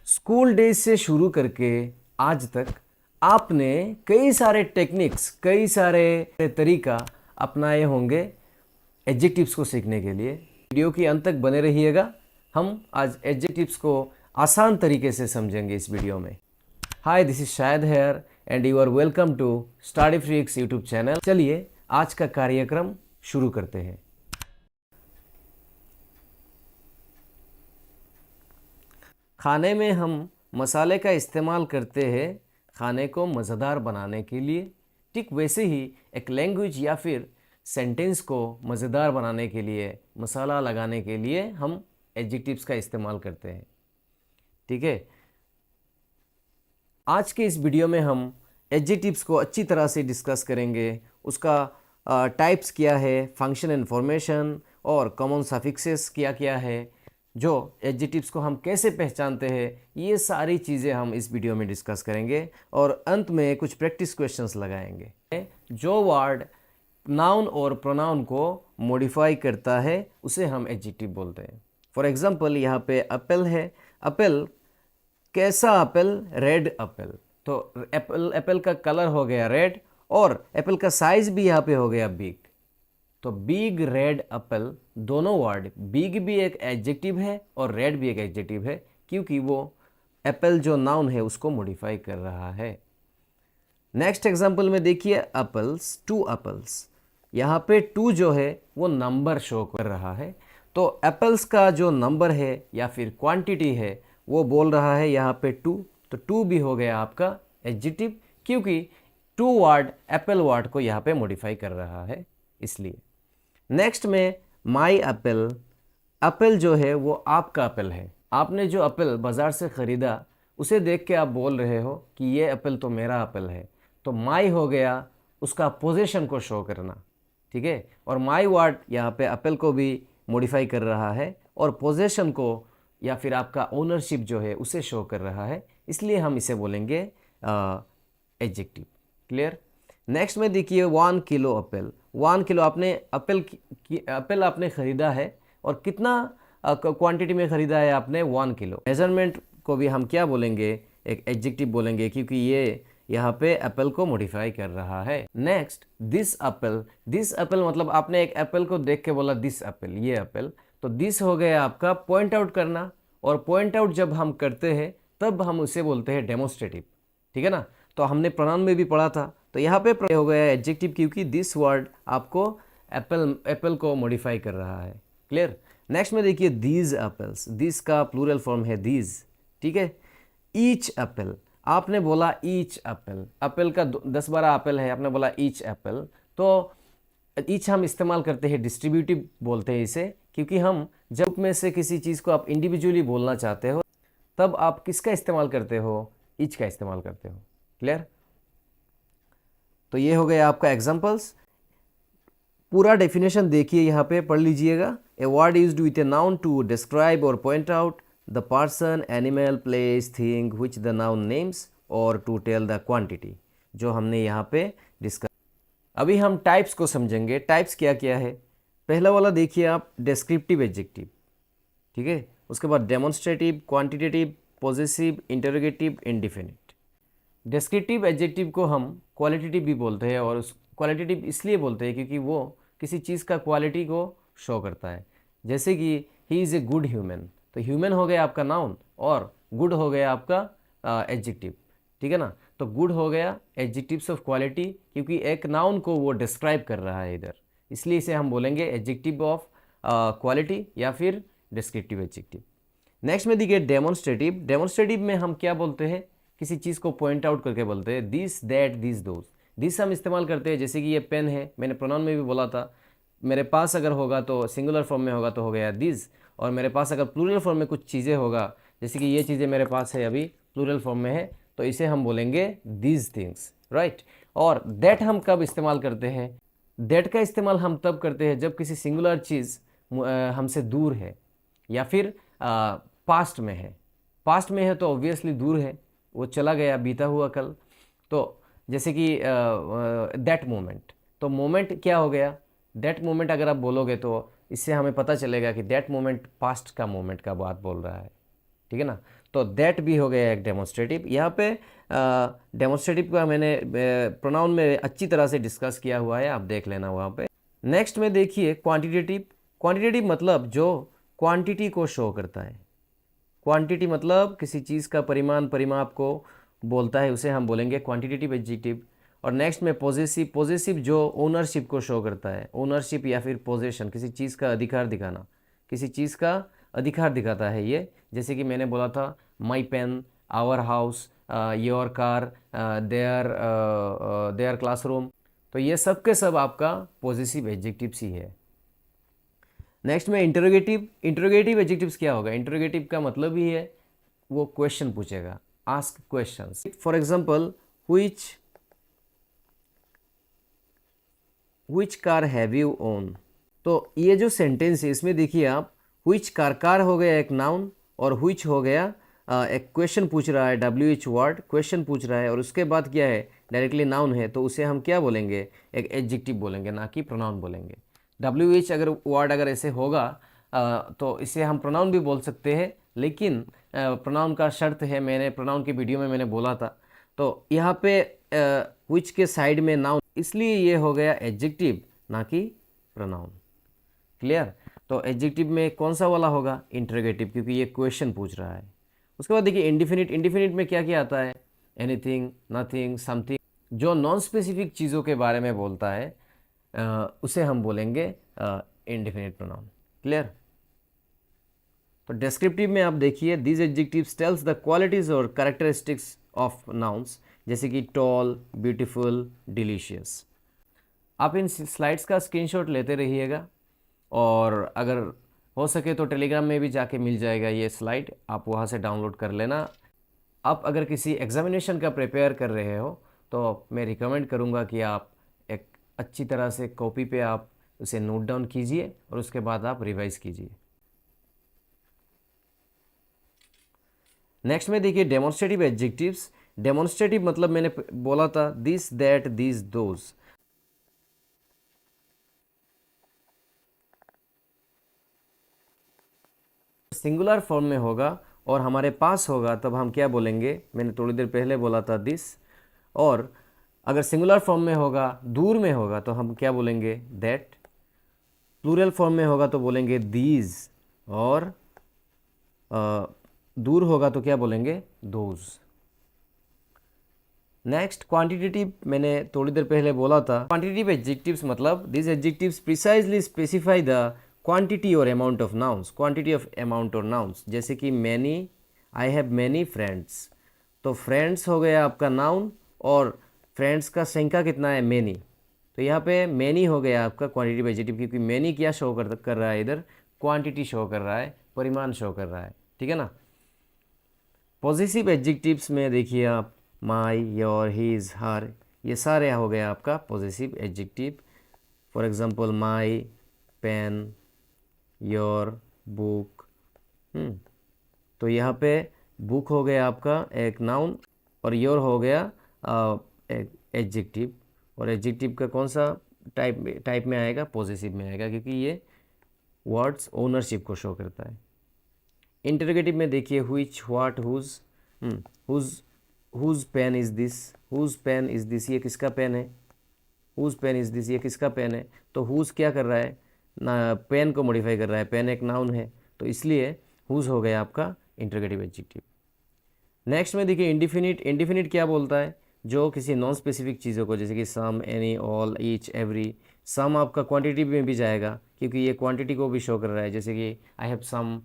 School days से शुरू करके आज तक आपने कई सारे टेक्निक्स, कई सारे तरीका अपनाए होंगे एडजेक्टिव्स को सीखने के लिए। वीडियो की अंत तक बने रहिएगा। हम आज एडजेक्टिव्स को आसान तरीके से समझेंगे इस वीडियो में। हाय, दिस इज शायद here and you are welcome to study freaks YouTube channel. चलिए आज का कार्यक्रम शुरू करते हैं। खाने में हम मसाले का इस्तेमाल करते हैं खाने को मज़ेदार बनाने के लिए। ठीक वैसे ही एक लैंग्वेज या फिर सेंटेंस को मज़ेदार बनाने के लिए, मसाला लगाने के लिए हम एडजेक्टिव्स का इस्तेमाल करते हैं। ठीक है, आज के इस वीडियो में हम एडजेक्टिव्स को अच्छी तरह से डिस्कस करेंगे। उसका टाइप्स क्या है, फंक्शन एंड फॉर्मेशन और कॉमन सफिक्सेस क्या क्या है, जो एडजेक्टिव्स को हम कैसे पहचानते हैं, ये सारी चीज़ें हम इस वीडियो में डिस्कस करेंगे और अंत में कुछ प्रैक्टिस क्वेश्चंस लगाएंगे। जो वर्ड नाउन और प्रोनाउन को मॉडिफाई करता है उसे हम एडजेक्टिव बोलते हैं। फॉर एग्जांपल यहाँ पे एप्पल है। एप्पल, कैसा एप्पल? Red Apple. तो एप्पल का कलर हो गया रेड और एप्पल का साइज भी यहाँ पे हो गया बिग। तो बिग, रेड, एप्पल, दोनों वर्ड, बिग भी एक एडजेक्टिव है और रेड भी एक एडजेक्टिव है, क्योंकि वो एप्पल जो नाउन है उसको मॉडिफाई कर रहा है। नेक्स्ट एग्जांपल में देखिए, एप्पल्स, 2 एप्पल्स। यहाँ पे 2 जो है वो नंबर शो कर रहा है। तो एप्पल्स का जो नंबर है या फिर क्वांटिटी है वो बोल रहा है यहाँ पे 2। तो 2 भी हो गया आपका एडजेक्टिव, क्योंकि 2 वर्ड एप्पल वर्ड को यहाँ पे मॉडिफाई कर रहा है, इसलिए। नेक्स्ट में माई एप्पल। एप्पल जो है वो आपका एप्पल है। आपने जो एप्पल बाज़ार से ख़रीदा उसे देख के आप बोल रहे हो कि ये एप्पल तो मेरा एप्पल है। तो माई हो गया उसका पोजेशन को शो करना। ठीक है, और माई वर्ड यहाँ पे एप्पल को भी मॉडिफाई कर रहा है और पोजेशन को या फिर आपका ओनरशिप जो है उसे शो कर रहा है, इसलिए हम इसे बोलेंगे एडजेक्टिव। क्लियर? नेक्स्ट में देखिए, 1 किलो एप्पल। 1 किलो आपने एप्पल आपने ख़रीदा है और कितना क्वांटिटी में ख़रीदा है आपने? 1 किलो। मेजरमेंट को भी हम क्या बोलेंगे? एक एडजेक्टिव बोलेंगे, क्योंकि ये यहाँ पे एप्पल को मॉडिफाई कर रहा है। Next, this Apple. This Apple मतलब आपने एक एप्पल को देख के बोला दिस एप्पल, ये एप्पल। तो दिस हो गया आपका पॉइंट आउट करना, और पॉइंट आउट जब हम करते हैं तब हम उसे बोलते हैं डेमोन्स्ट्रेटिव। ठीक है ना? तो हमने प्रोनाउन में भी पढ़ा था। तो यहाँ पे हो गया एडजेक्टिव, क्योंकि दिस वर्ड आपको एप्पल को मॉडिफाई कर रहा है। क्लियर? नेक्स्ट में देखिए, दीज एप्पल्स। दिस का प्लूरल फॉर्म है दीज। ठीक है, ईच एप्पल। आपने बोला ईच एप्पल। एप्पल का 10-12 एप्पल है, आपने बोला ईच एप्पल। तो ईच हम इस्तेमाल करते हैं, डिस्ट्रीब्यूटिव बोलते हैं इसे, क्योंकि हम जब में से किसी चीज़ को आप इंडिविजुअली बोलना चाहते हो तब आप किसका इस्तेमाल करते हो? ईच का इस्तेमाल करते हो। क्लियर? तो ये हो गया आपका एग्जाम्पल्स। पूरा डेफिनेशन देखिए, यहाँ पे पढ़ लीजिएगा। A word used with a noun to describe और point out the person, animal, place, thing which the noun names, और टू टेल द क्वांटिटी, जो हमने यहाँ पे डिस्कस। अभी हम टाइप्स को समझेंगे। टाइप्स क्या क्या है? पहला वाला देखिए आप, डिस्क्रिप्टिव एडजेक्टिव। ठीक है, उसके बाद demonstrative, quantitative, possessive, interrogative, indefinite. Descriptive adjective को हम क्वालिटेटिव भी बोलते हैं, और उस क्वालिटेटिव इसलिए बोलते हैं क्योंकि वो किसी चीज़ का क्वालिटी को शो करता है। जैसे कि ही इज़ ए गुड ह्यूमन। तो ह्यूमन हो गया आपका नाउन और गुड हो गया आपका एडजेक्टिव। ठीक है ना? तो गुड हो गया एडजेक्टिव्स ऑफ क्वालिटी, क्योंकि एक नाउन को वो डिस्क्राइब कर रहा है इधर, इसलिए इसे हम बोलेंगे एडजेक्टिव ऑफ क्वालिटी या फिर डिस्क्रिप्टिव एडजेक्टिव। नेक्स्ट में देखिए, डेमोन्स्ट्रेटिव। डेमोन्स्ट्रेटिव में हम क्या बोलते हैं? किसी चीज़ को पॉइंट आउट करके बोलते हैं, this, that, this, those. This हम इस्तेमाल करते हैं, जैसे कि ये पेन है, मैंने प्रोनाउन में भी बोला था। मेरे पास अगर होगा तो सिंगुलर फॉर्म में होगा तो हो गया दिस, और मेरे पास अगर प्लूरल फॉर्म में कुछ चीज़ें होगा, जैसे कि ये चीज़ें मेरे पास है अभी प्लूरल फॉर्म में है, तो इसे हम बोलेंगे दीज थिंग्स। राइट? और दैट हम कब इस्तेमाल करते हैं? दैट का इस्तेमाल हम तब करते हैं जब किसी सिंगुलर चीज़ हमसे दूर है या फिर पास्ट में है। पास्ट में है तो ऑब्वियसली दूर है, वो चला गया, बीता हुआ कल। तो जैसे कि दैट मोमेंट, तो मोमेंट क्या हो गया? दैट मोमेंट अगर आप बोलोगे तो इससे हमें पता चलेगा कि दैट मोमेंट पास्ट का मोमेंट का बात बोल रहा है। ठीक है ना? तो दैट भी हो गया एक डेमोन्स्ट्रेटिव। यहाँ पे डेमोन्स्ट्रेटिव का मैंने प्रोनाउन में अच्छी तरह से डिस्कस किया हुआ है, आप देख लेना वहाँ पे। नेक्स्ट में देखिए क्वांटिटेटिव। क्वांटिटेटिव मतलब जो क्वांटिटी को शो करता है। क्वांटिटी मतलब किसी चीज़ का परिमाण, परिमाप को बोलता है, उसे हम बोलेंगे क्वांटिटेटिव एडजेक्टिव। और नेक्स्ट में पॉजेसिव। पॉजेसिव जो ओनरशिप को शो करता है, ओनरशिप या फिर पोजेशन, किसी चीज़ का अधिकार दिखाना, किसी चीज़ का अधिकार दिखाता है ये। जैसे कि मैंने बोला था my pen, our house, your car, their classroom, तो ये सब के सब आपका पॉजेसिव एडजेक्टिव्स ही है। नेक्स्ट में इंटरोगेटिव। इंटरोगेटिव एडजेक्टिव्स क्या होगा? इंटरोगेटिव का मतलब ही है वो क्वेश्चन पूछेगा, ask questions. For example which car have you own. तो ये जो सेंटेंस है इसमें देखिए आप, व्हिच कार, कार हो गया एक नाउन और व्हिच हो गया एक क्वेश्चन पूछ रहा है, WH वर्ड क्वेश्चन पूछ रहा है, और उसके बाद क्या है, डायरेक्टली नाउन है, तो उसे हम क्या बोलेंगे? एक एडजेक्टिव बोलेंगे, ना कि प्रोनाउन बोलेंगे। WH अगर वर्ड अगर ऐसे होगा तो इसे हम प्रोनाउन भी बोल सकते हैं, लेकिन प्रोनाउन का शर्त है, मैंने प्रोनाउन की वीडियो में मैंने बोला था। तो यहाँ पे व्हिच के साइड में नाउन, इसलिए ये हो गया एडजेक्टिव, ना कि प्रोनाउन। क्लियर? तो एडजेक्टिव में कौन सा वाला होगा? इंटरोगेटिव, क्योंकि ये क्वेश्चन पूछ रहा है। उसके बाद देखिए इंडिफिनिट। इंडिफिनिट में क्या क्या आता है? एनीथिंग, नथिंग, समथिंग, जो नॉन स्पेसिफिक चीज़ों के बारे में बोलता है उसे हम बोलेंगे इंडिफिनिट प्रोनाउन। क्लियर? तो डिस्क्रिप्टिव में आप देखिए, these adjectives tells the qualities और कैरेक्टरिस्टिक्स ऑफ नाउन्स, जैसे कि टॉल, ब्यूटीफुल, डिलीशियस। आप इन स्लाइड्स का स्क्रीनशॉट लेते रहिएगा, और अगर हो सके तो टेलीग्राम में भी जाके मिल जाएगा ये स्लाइड, आप वहाँ से डाउनलोड कर लेना। आप अगर किसी एग्जामिनेशन का प्रिपेयर कर रहे हो तो मैं रिकमेंड करूँगा कि आप एक अच्छी तरह से कॉपी पे आप उसे नोट डाउन कीजिए और उसके बाद आप रिवाइज कीजिए। नेक्स्ट में देखिए डेमोन्स्ट्रेटिव एडजेक्टिव्स। डेमोन्स्ट्रेटिव मतलब मैंने बोला था this, that, this, those. Singular form में होगा और हमारे पास होगा तब हम क्या बोलेंगे? मैंने थोड़ी देर पहले बोला था दिस। और अगर सिंगुलर फॉर्म में होगा, दूर में होगा, तो हम क्या बोलेंगे? दैट। प्लूरल फॉर्म में होगा तो बोलेंगे दीज, और दूर होगा तो क्या बोलेंगे? दोज। नेक्स्ट क्वांटिटेटिव, मैंने थोड़ी देर पहले बोला था क्वांटिटेटिव एडजेक्टिव्स मतलब this adjectives precisely specify the quantity और amount of nouns. Quantity of amount और नाउन्स, जैसे कि many, I have many friends. तो फ्रेंड्स हो गया आपका नाउन, और फ्रेंड्स का संख्या कितना है? मैनी। तो यहाँ पे मैनी हो गया आपका क्वांटिटेटिव एडजेक्टिव, क्योंकि मैनी क्या शो कर रहा है? इधर क्वांटिटी शो कर रहा है, परिमाण शो कर रहा है। ठीक है ना? पॉजिटिव एडजेक्टिव्स में देखिए आप, माई, योर, हीज, हर, ये सारे हो गया आपका positive adjective. For example my pen, your book. तो यहाँ पे बुक हो गया आपका एक नाउन, और योर हो गया एक एडजेक्टिव। और एडजेक्टिव का कौन सा टाइप में आएगा? पॉजिटिव में आएगा, क्योंकि ये वर्ड्स ओनरशिप को शो करता है। इंटरोगेटिव में देखिए which, what, whose pen is this, whose pen is this, ये किसका पेन है? हुज पेन इज दिस, ये किसका पेन है? तो हुज क्या कर रहा है? ना, पेन को मॉडिफाई कर रहा है, पेन एक नाउन है, तो इसलिए हुज हो गया आपका इंटरोगेटिव एडजेक्टिव। नेक्स्ट में देखिए इंडिफिनिट। इंडिफिनिट क्या बोलता है? जो किसी नॉन स्पेसिफिक चीज़ों को, जैसे कि सम, एनी, ऑल, ईच, एवरी। सम आपका क्वांटिटी में भी जाएगा, क्योंकि ये क्वांटिटी को भी शो कर रहा है, जैसे कि आई हैव सम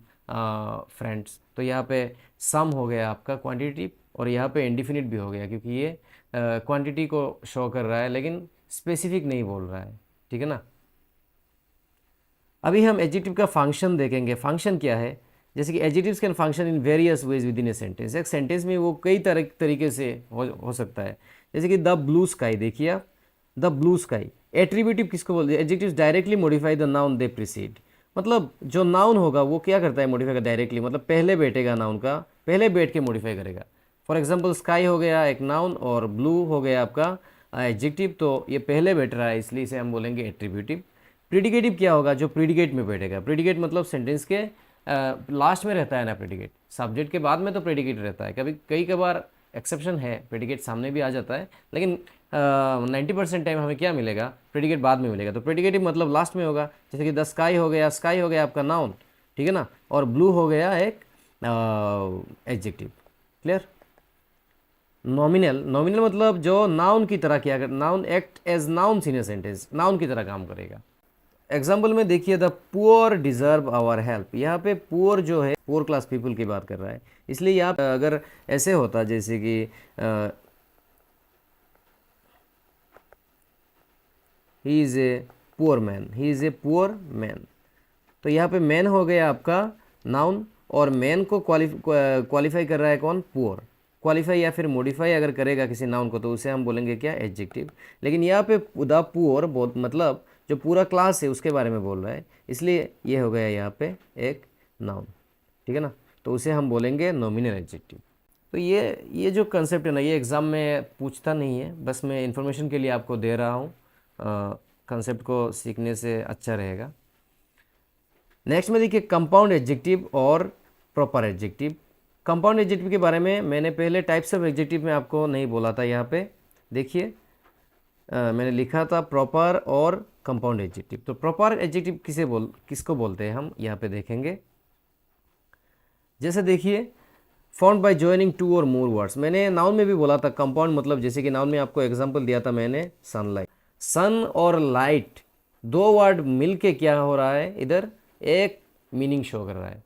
फ्रेंड्स। तो यहाँ पे सम हो गया आपका क्वांटिटी, और यहाँ पे इंडिफिनिट भी हो गया, क्योंकि ये क्वांटिटी को शो कर रहा है लेकिन स्पेसिफिक नहीं बोल रहा है। ठीक है ना? अभी हम एडजेक्टिव का फंक्शन देखेंगे। फंक्शन क्या है? जैसे कि adjectives can function in various ways with in a sentence. एक सेंटेंस में वो कई तरीके से हो सकता है। जैसे कि द ब्लू स्काई, देखिए आप, द ब्लू स्काई। एट्रीब्यूटिव किसको बोलते हैं? Adjectives directly modify the noun they preceded. मतलब जो नाउन होगा वो क्या करता है? मॉडिफाई का डायरेक्टली, मतलब पहले बैठेगा नाउन का, पहले बैठ के मॉडिफाई करेगा। फॉर एग्जाम्पल स्काई हो गया एक नाउन, और ब्लू हो गया आपका एडजेक्टिव, तो ये पहले बैठ रहा है, इसलिए इसे हम बोलेंगे एट्रीब्यूटिव। प्रीडिकेटिव क्या होगा? जो प्रीडिकेट में बैठेगा। प्रीडिकेट मतलब सेंटेंस के लास्ट में रहता है ना प्रीडिकेट, सब्जेक्ट के बाद में तो प्रेडिकेट रहता है, कभी कई कबार एक्सेप्शन है, प्रेडिकेट सामने भी आ जाता है, लेकिन 90% टाइम हमें क्या मिलेगा, प्रेडिकेट बाद में मिलेगा। तो प्रेडिकेटिव मतलब लास्ट में होगा, जैसे कि द स्काई हो गया, स्काई हो गया आपका नाउन, ठीक है ना, और ब्लू हो गया एक एडजेक्टिव। क्लियर। नॉमिनल, नॉमिनल मतलब जो नाउन की तरह किया, noun act as noun in a sentence, noun की तरह काम करेगा। एग्जाम्पल में देखिए, the poor deserve our help, यहाँ पे पुअर जो है पुअर क्लास पीपल की बात कर रहा है, इसलिए यहाँ अगर ऐसे होता जैसे कि ही is a poor man, he is a poor man, तो यहाँ पे मैन हो गया आपका नाउन, और मैन को क्वालिफाई कर रहा है कौन, पुअर। क्वालिफाई या फिर मॉडिफाई अगर करेगा किसी नाउन को तो उसे हम बोलेंगे क्या, एडजेक्टिव। लेकिन यहाँ पे द पुअर बहुत मतलब जो पूरा क्लास है उसके बारे में बोल रहा है, इसलिए ये हो गया यहाँ पे एक नाउन, ठीक है ना, तो उसे हम बोलेंगे नॉमिनल एडजेक्टिव। तो ये जो कंसेप्ट है ना, ये एग्ज़ाम में पूछता नहीं है, बस मैं इन्फॉर्मेशन के लिए आपको दे रहा हूँ, कंसेप्ट को सीखने से अच्छा रहेगा। नेक्स्ट में देखिए कंपाउंड एडजेक्टिव और प्रॉपर एडजेक्टिव। कंपाउंड एडजेक्टिव के बारे में मैंने पहले टाइप्स ऑफ एडजेक्टिव में आपको नहीं बोला था, यहाँ पे देखिए मैंने लिखा था प्रॉपर और कंपाउंड एडजेक्टिव। तो प्रॉपर एडजेक्टिव किसको बोलते हैं हम यहाँ पे देखेंगे। जैसे देखिए फाउंड बाय जॉइनिंग टू और मोर वर्ड्स, मैंने नाउन में भी बोला था कंपाउंड मतलब, जैसे कि नाउन में आपको एग्जांपल दिया था मैंने सनलाइट, सन और लाइट दो वर्ड मिलके क्या हो रहा है, इधर एक मीनिंग शो कर रहा है।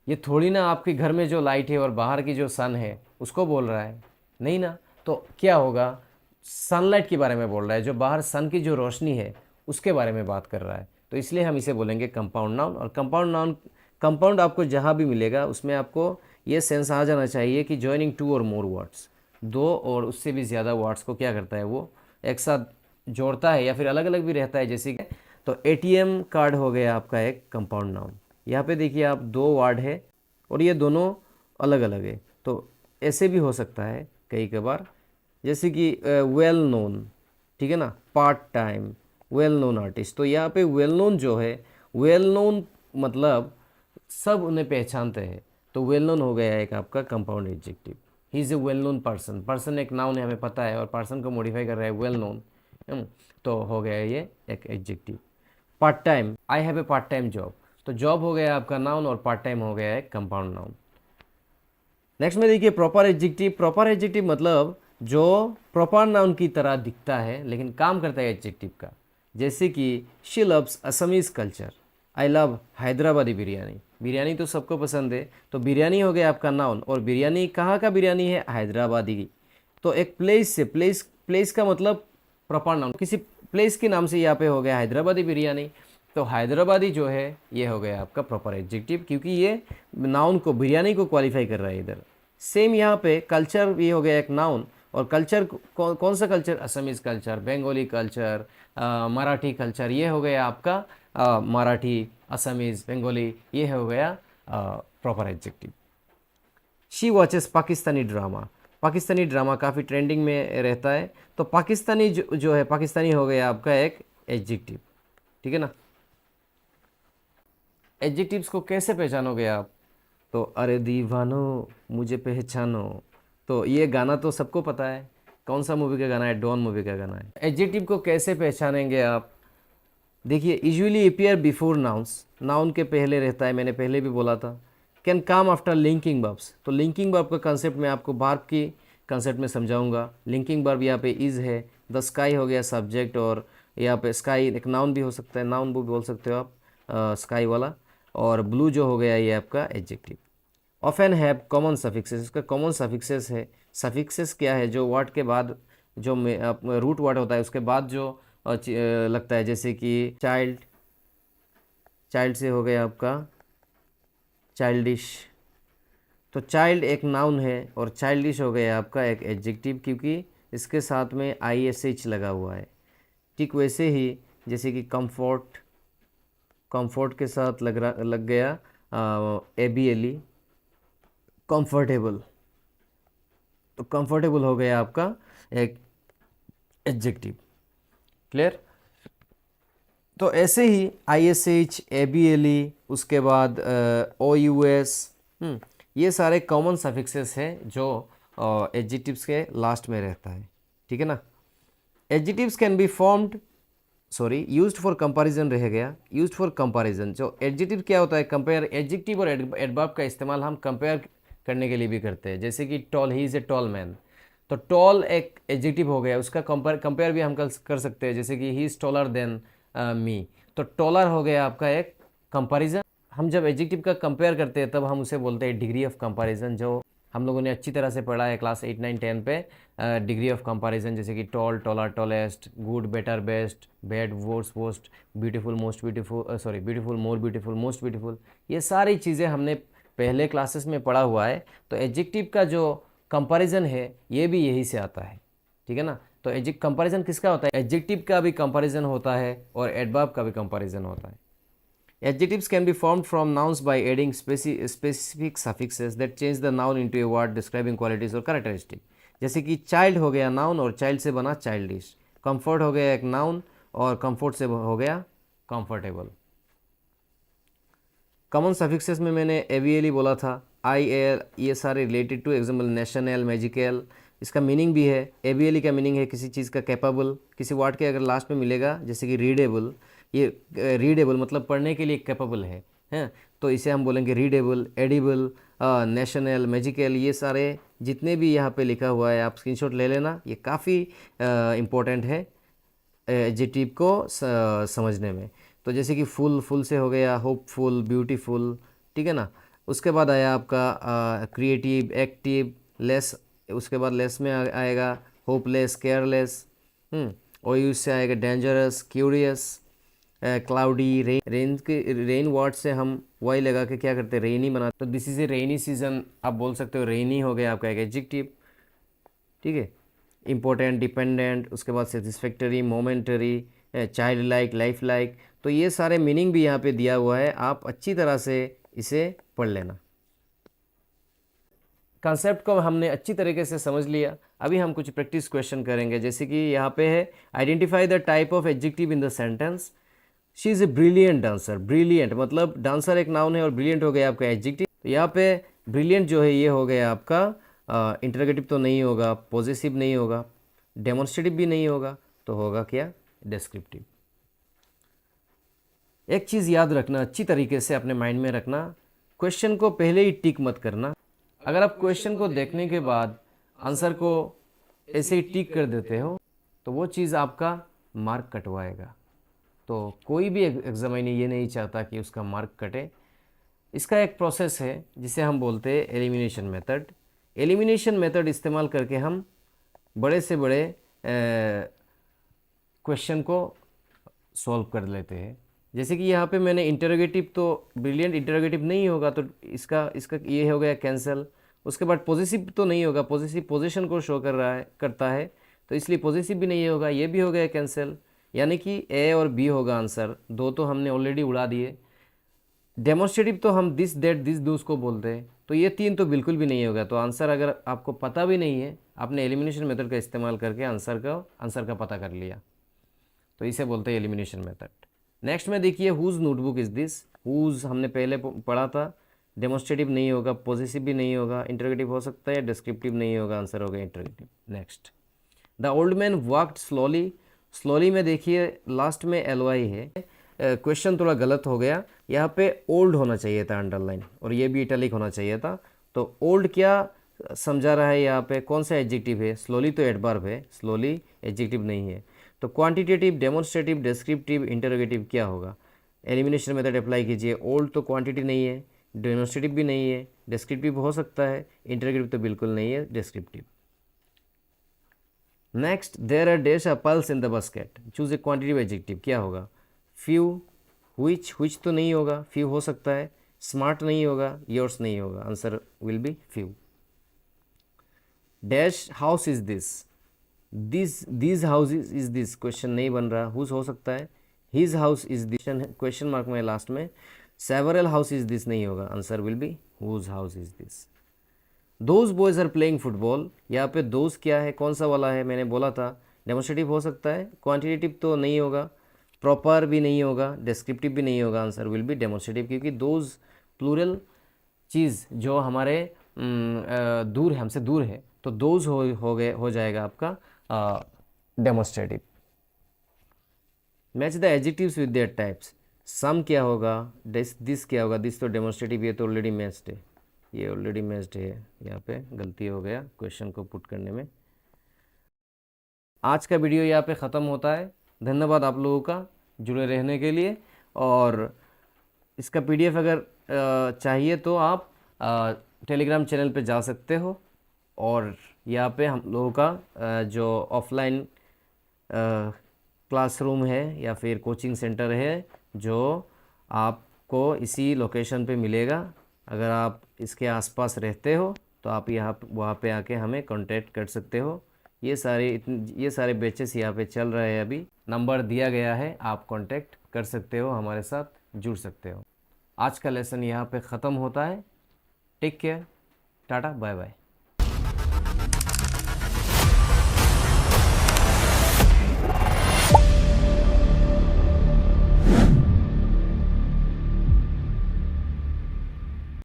ये थोड़ी ना आपके घर में जो लाइट है और बाहर की जो सन है उसको बोल रहा है, नहीं ना, तो क्या होगा, सनलाइट के बारे में बोल रहा है, जो बाहर सन की जो रोशनी है उसके बारे में बात कर रहा है, तो इसलिए हम इसे बोलेंगे कंपाउंड नाउन। और कंपाउंड नाउन, कंपाउंड आपको जहाँ भी मिलेगा उसमें आपको ये सेंस आ जाना चाहिए कि जॉइनिंग टू और मोर वर्ड्स, दो और उससे भी ज़्यादा वर्ड्स को क्या करता है, वो एक साथ जोड़ता है या फिर अलग अलग भी रहता है, जैसे कि तो एटीएम कार्ड हो गया आपका एक कंपाउंड नाउन। यहाँ पे देखिए आप दो वर्ड है और ये दोनों अलग अलग है, तो ऐसे भी हो सकता है कई कबार, जैसे कि वेल नोन, ठीक है ना, part time, well known artist. तो यहाँ पे वेल नोन जो है, वेल नोन मतलब सब उन्हें पहचानते हैं, तो वेल नोन हो गया एक आपका compound adjective. He is A well known person, person एक नाउन है हमें पता है, और पर्सन को मॉडिफाई कर रहा है वेल नोन, तो हो गया ये एक adjective. Part time, I have a part time job, तो जॉब हो गया आपका नाउन और पार्ट टाइम हो गया एक कंपाउंड नाउन। नेक्स्ट में देखिए प्रॉपर एडजेक्टिव। प्रॉपर एडजेक्टिव मतलब जो प्रॉपर नाउन की तरह दिखता है लेकिन काम करता है एडजेक्टिव का, जैसे कि she loves Assamese culture, I love Hyderabadi biryani, biryani तो सबको पसंद है, तो बिरयानी हो गया आपका नाउन, और बिरयानी कहाँ का बिरयानी है, हैदराबादी की, तो एक प्लेस से, प्लेस का मतलब प्रॉपर नाउन, किसी प्लेस के नाम से यहाँ पे हो गया हैदराबादी बिरयानी, तो हैदराबादी जो है ये हो गया आपका प्रॉपर एडजेक्टिव, क्योंकि ये नाउन को, बिरयानी को क्वालिफाई कर रहा है इधर। सेम यहाँ पे कल्चर भी हो गया एक नाउन, और कल्चर कौन सा culture, Assamese culture, Bengali culture, Marathi culture, ये हो गया आपका मराठी, असमीज, बंगाली, ये हो गया proper adjective. She watches Pakistani drama, Pakistani drama काफ़ी ट्रेंडिंग में रहता है, तो पाकिस्तानी जो है, पाकिस्तानी हो गया आपका एक एडजेक्टिव, ठीक है ना। एडजेक्टिव्स को कैसे पहचानोगे आप, तो अरे दीवानो मुझे पहचानो, तो ये गाना तो सबको पता है, कौन सा मूवी का गाना है, डॉन मूवी का गाना है। एडजेक्टिव को कैसे पहचानेंगे आप, देखिए usually appear before nouns, noun के पहले रहता है, मैंने पहले भी बोला था। Can come after linking verbs, तो लिंकिंग वर्ब का कंसेप्ट मैं आपको वर्ब की कंसेप्ट में समझाऊंगा। लिंकिंग वर्ब यहाँ पे इज़ है, द स्काई हो गया सब्जेक्ट, और यहाँ पे स्काई एक नाउन भी हो सकता है, नाउन भी बोल सकते हो आप स्काई वाला, और ब्लू जो हो गया ये आपका adjective. Often have common suffixes, इसका कॉमन सफिक्सेस है। सफिक्सेस क्या है, जो वर्ड के बाद जो रूट वर्ड होता है उसके बाद जो लगता है, जैसे कि चाइल्ड, चाइल्ड से हो गया आपका चाइल्डिश, तो चाइल्ड एक नाउन है और चाइल्डिश हो गया आपका एक एडजेक्टिव, क्योंकि इसके साथ में ISH लगा हुआ है। ठीक वैसे ही जैसे कि कंफर्ट, कंफर्ट के साथ लग गया ABLE, कंफर्टेबल, तो कंफर्टेबल हो गया आपका एक एडजेक्टिव। क्लियर। तो ऐसे ही ISH, ABLE, उसके बाद OUS, ये सारे कॉमन सफिक्सेस हैं जो एडजेक्टिव्स के लास्ट में रहता है, ठीक है ना। Adjectives can be formed used for comparison रह गया, यूज्ड फॉर कंपैरिजन। जो एडजेक्टिव क्या होता है, कंपेयर। एडजेक्टिव और एडवर्ब का इस्तेमाल हम कंपेयर करने के लिए भी करते हैं, जैसे कि tall, he is a tall man, तो टॉल एक एडजेक्टिव हो गया, उसका कंपेयर भी हम कर सकते हैं, जैसे कि he is taller than me, तो टॉलर हो गया आपका एक कंपैरिजन। हम जब एडजेक्टिव का कंपेयर करते हैं तब हम उसे बोलते हैं डिग्री ऑफ कंपैरिजन, जो हम लोगों ने अच्छी तरह से पढ़ा है क्लास 8, 9, 10 पे। डिग्री ऑफ कंपैरिजन जैसे कि tall, taller, tallest, good, better, best, bad, worst, worst, beautiful, most beautiful, beautiful, more beautiful, most beautiful, ये सारी चीज़ें हमने पहले क्लासेस में पढ़ा हुआ है। तो एडजेक्टिव का जो कंपैरिजन है ये भी यही से आता है, ठीक है ना। तो एडजेक्टिव कंपैरिजन किसका होता है, एडजेक्टिव का भी कंपैरिजन होता है और एडवर्ब का भी कंपैरिजन होता है। Adjectives can be formed from nouns by adding specific suffixes that change the noun into a word describing qualities or characteristic। जैसे कि child हो गया नाउन और child से बना childish, comfort हो गया एक नाउन और comfort से हो गया comfortable। कॉमन सफिक्सेस में मैंने एवीएल बोला था, आई एल, ये सारे related to example national, magical, इसका मीनिंग भी है। एवीएल का मीनिंग है किसी चीज़ का कैपेबल, किसी वर्ड के अगर लास्ट में मिलेगा, जैसे कि रीडेबल, ये रीडेबल मतलब पढ़ने के लिए कैपेबल है, हैं, तो इसे हम बोलेंगे रीडेबल, एडिबल, नेशनल, मैजिकल, ये सारे जितने भी यहाँ पे लिखा हुआ है आप स्क्रीनशॉट ले लेना, ये काफ़ी इम्पोर्टेंट है एडजेक्टिव को समझने में। तो जैसे कि फुल, फुल से हो गया होपफुल, ब्यूटीफुल, ठीक है ना। उसके बाद आया आपका क्रिएटिव, एक्टिव, लेस, उसके बाद लेस में आएगा होपलेस, केयरलेस, और उससे आएगा dangerous, curious, cloudy, rain word से हम वाई लगा के क्या करते हैं, रेनी बनाते, तो this is a rainy season, आप बोल सकते हो रेनी हो गया आपका एक एडजेक्टिव, ठीक है। इम्पोर्टेंट, डिपेंडेंट, उसके बाद satisfactory, momentary, child like, life like, तो ये सारे मीनिंग भी यहाँ पे दिया हुआ है, आप अच्छी तरह से इसे पढ़ लेना। कॉन्सेप्ट को हमने अच्छी तरीके से समझ लिया। अभी हम कुछ प्रैक्टिस क्वेश्चन करेंगे, जैसे कि यहाँ पे है identify the type of adjective in the sentence. She is a brilliant dancer, brilliant मतलब डांसर एक नाउन है और ब्रिलियंट हो गया आपका एडजेक्टिव। तो यहाँ पे ब्रिलियंट जो है ये हो गया आपका इंटरोगेटिव, तो नहीं होगा, पॉजिटिव नहीं होगा, डेमोन्स्ट्रेटिव भी नहीं होगा, तो होगा क्या, डिस्क्रिप्टिव। एक चीज़ याद रखना, अच्छी तरीके से अपने माइंड में रखना, क्वेश्चन को पहले ही टिक मत करना। अगर आप क्वेश्चन को देखने के बाद आंसर को ऐसे ही टिक कर देते हो तो वो चीज़ आपका मार्क कटवाएगा। तो कोई भी एग्जामिनर ये नहीं चाहता कि उसका मार्क कटे। इसका एक प्रोसेस है जिसे हम बोलते हैं एलिमिनेशन मेथड। एलिमिनेशन मेथड इस्तेमाल करके हम बड़े से बड़े क्वेश्चन को सॉल्व कर लेते हैं। जैसे कि यहाँ पे मैंने इंटरोगेटिव, तो ब्रिलियंट इंटरोगेटिव नहीं होगा, तो इसका ये हो गया कैंसिल। उसके बाद पॉजिटिव तो नहीं होगा, पॉजिटिव पोजीशन को शो करता है, तो इसलिए पॉजिटिव भी नहीं होगा, ये भी हो गया कैंसिल। यानी कि ए और बी होगा आंसर, दो तो हमने ऑलरेडी उड़ा दिए। डेमोन्स्ट्रेटिव तो हम दिस, दैट, दिस, दूस को बोलते हैं, तो ये तीन तो बिल्कुल भी नहीं होगा। तो आंसर अगर आपको पता भी नहीं है, आपने एलिमिनेशन मेथड का इस्तेमाल करके आंसर का पता कर लिया, तो इसे बोलते हैं एलिमिनेशन मेथड। नेक्स्ट में देखिए whose notebook is this. Whose हमने पहले पढ़ा था, डेमोन्स्ट्रेटिव नहीं होगा, पॉजिटिव भी नहीं होगा, इंटरोगेटिव हो सकता है, डिस्क्रिप्टिव नहीं होगा, आंसर होगा interrogative. Next, the old man walked slowly. Slowly में देखिए लास्ट में एलवाई है, क्वेश्चन थोड़ा गलत हो गया, यहाँ पे ओल्ड होना चाहिए था अंडरलाइन, और ये भी इटैलिक होना चाहिए था। तो ओल्ड क्या समझा रहा है यहाँ पे, कौन सा एडजेक्टिव है, स्लोली तो एडवर्ब है, स्लोली एडजेक्टिव नहीं है। तो क्वांटिटेटिव, डेमोन्स्ट्रेटिव, डिस्क्रिप्टिव, इंटरोगेटिव क्या होगा, एलिमिनेशन मेथड अप्लाई कीजिए। ओल्ड तो क्वांटिटी नहीं है, डेमोन्स्ट्रेटिव भी नहीं है, डिस्क्रिप्टिव हो सकता है, इंटरोगेटिव तो बिल्कुल नहीं है, descriptive. Next, there are dash apples in the basket. Choose a quantitative adjective, क्या होगा, फ्यू, व्हिच तो नहीं होगा, फ्यू हो सकता है, स्मार्ट नहीं होगा, योर्स नहीं होगा, answer will be few. Dash house is this house is this, question नहीं बन रहा, हुज हो सकता है, his house is this, question mark में लास्ट में, सेवरल हाउस इज दिस नहीं होगा, answer will be whose house is this. Those boys are playing football, यहाँ पे दोज क्या है, कौन सा वाला है, मैंने बोला था डेमोन्स्ट्रेटिव हो सकता है, क्वांटिटेटिव तो नहीं होगा, प्रॉपर भी नहीं होगा, डिस्क्रिप्टिव भी नहीं होगा, आंसर विल बी डेमोन्स्ट्रेटिव, क्योंकि दोज प्लूरल चीज़ जो हमारे दूर है, हमसे दूर है, तो दोज हो जाएगा आपका demonstrative. Match the adjectives with their types. Some क्या होगा, दिस क्या होगा, दिस तो डेमोस्ट्रेटिव, ये तो ऑलरेडी मैच्ड है, ये ऑलरेडी मैच्ड है, यहाँ पे गलती हो गया क्वेश्चन को पुट करने में। आज का वीडियो यहाँ पे ख़त्म होता है। धन्यवाद आप लोगों का जुड़े रहने के लिए। और इसका पीडीएफ अगर चाहिए तो आप टेलीग्राम चैनल पे जा सकते हो, और यहाँ पे हम लोगों का जो ऑफलाइन क्लासरूम है या फिर कोचिंग सेंटर है, जो आपको इसी लोकेशन पे मिलेगा। अगर आप इसके आसपास रहते हो तो आप वहाँ पे आके हमें कांटेक्ट कर सकते हो। ये सारे बैचेस यहाँ पे चल रहे हैं, अभी नंबर दिया गया है, आप कांटेक्ट कर सकते हो, हमारे साथ जुड़ सकते हो। आज का लेसन यहाँ पे ख़त्म होता है। Take care, tata, bye bye.